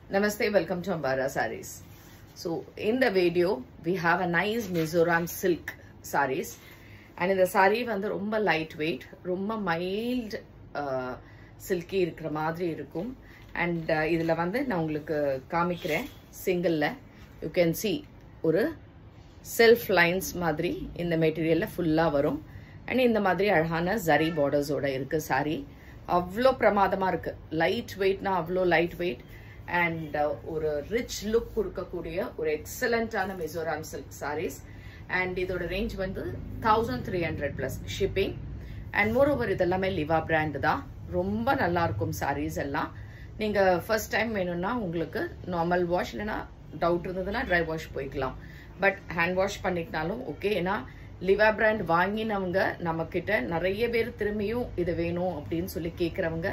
Namaste, welcome to Ambara Sarees. So in the video, we have a nice Mizoram silk sarees. And in the saree, வந்து ரொம்ப lightweight, ரொம்ப mild silky இருக்கிற மாதிரி இருக்கும். And இதுல வந்து நான் உங்களுக்கு காமிக்கிறேன் singleல. You can see ஒரு self lines மாதிரி இந்த மெட்டீரியல்ல ஃபுல்லா வரும். And இந்த மாதிரி அழகான zari borders ஓட இருக்கு saree. அவ்ளோ பிரமாதமா இருக்கு. Light weightனா அவ்ளோ light weight. And ஒரு rich look கொடுக்கக்கூடிய ஒரு எக்ஸலண்டான மிசோரம் silk sarees. And இதோட range வந்து 1300 plus shipping. And moreover இதெல்லாமே Liva brand தான். ரொம்ப நல்லா இருக்கும் sarees எல்லாம். நீங்க first time வேணும்னா உங்களுக்கு normal wash இல்லனா doubt இருந்ததுன்னா dry wash போய்க்கலாம். But hand wash பண்ணிட்டாலும் okay. ஏன்னா Liva brand வாங்கினவங்க நமக்கிட்ட நிறைய பேர் திரும்பியும் இது வேணும் அப்படின்னு சொல்லி கேக்குறவங்க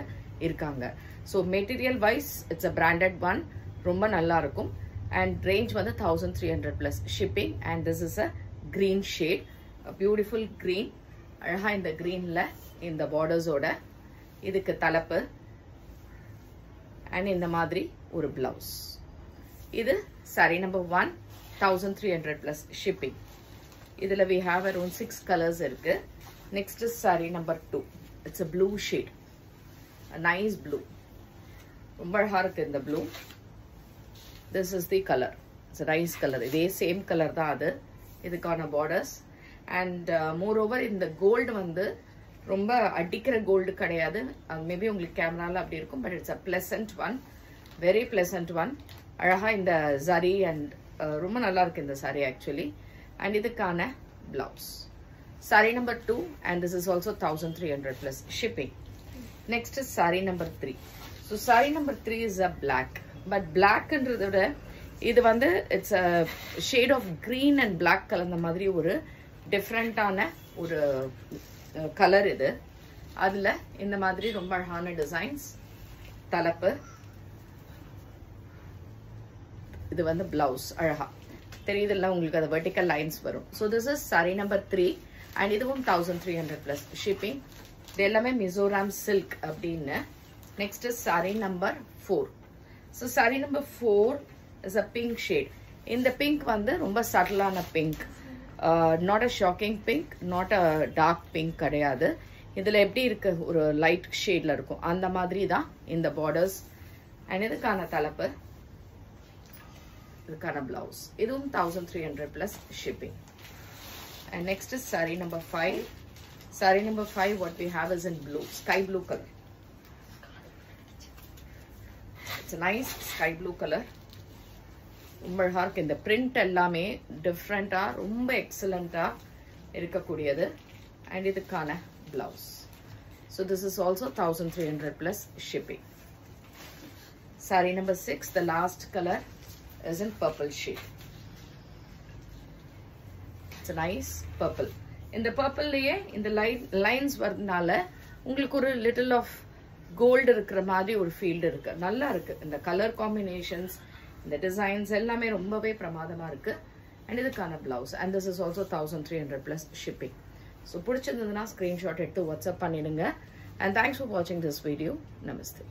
இருக்காங்க. So material wise it's a branded one. ரொம்ப நல்லா இருக்கும். And range வந்து 1300 plus shipping. And this is a green shade. A beautiful green. அழகா இந்த greenல இந்த borders ஓட இதுக்கு தலப்பு. And இந்த மாதிரி ஒரு blouse. இது saree number 1. 1300 plus shipping. இதுல we have around 6 colors இருக்கு. Next is saree number 2. It's a blue shade. A nice blue. ரொம்ப அழகா இருக்கு இந்த blue. This is the color. It's a nice color. இதே same color தான் அது. இதுக்கான borders. And moreover இந்த gold வந்து ரொம்ப அடிக்கிற gold கிடையாது. Maybe உங்களுக்கு கேமரால அப்படி இருக்கும். But it's a pleasant one. Very pleasant one. அழகா இந்த zari and ரொம்ப நல்லா இருக்கு இந்த saree actually. And இதுக்கான blouse. Saree number 2. And this is also 1300 plus shipping. Next is saree number 3. So saree number 3 is a black. But black என்றதோட இது வந்து it's a shade of green and black கலந்த மாதிரி ஒரு டிஃபரண்டான ஒரு colour இது. அதுல இந்த மாதிரி ரொம்ப அழகான டிசைன்ஸ் தலப்பு. இது வந்து blouse அழகா தெரியுதுல்ல உங்களுக்கு அந்த vertical lines வரும். So this is saree number 3 and இதுவும் 1300 plus shipping. இது எல்லாமே மிசோரம் silk அப்படின்னு. Next is saree number 4. So saree number 4 is a pink shade. In the pink வந்து ரொம்ப subtleான pink. Not a shocking pink, not a dark pink கிடையாது. இதுல எப்படி இருக்கு ஒரு light shadeல இருக்கும். அந்த மாதிரி தான் இந்த borders. And இதுக்கான தலப்பு. இதுக்கான blouse. இதுவும் 1300 plus shipping. And next is saree number 5. Saree number 5 what we have is in blue, sky blue color. It's a nice sky blue color. ரொம்ப அழகா இருக்கு இந்த print எல்லாமே டிஃபரண்டா ரொம்ப எக்ஸலண்டா இருக்கக்கூடியது. And இதுக்கான blouse. So this is also 1300 plus shipping. Saree number 6, the last color is in purple shade. It's a nice purple. இந்த purpleலயே இந்த lines வரதுனால உங்களுக்கு ஒரு little of gold இருக்கிற மாதிரி ஒரு ஃபீல் இருக்கு. நல்லா இருக்கு. இந்த கலர் காம்பினேஷன்ஸ், இந்த டிசைன்ஸ் எல்லாமே ரொம்பவே பிரமாதமா இருக்கு. And இதுக்கான blouse. And this is also 1300 plus shipping. So பிடிச்சிருந்ததுன்னா screenshot எடுத்து WhatsApp பண்ணிடுங்க. And thanks for watching this video. Namaste.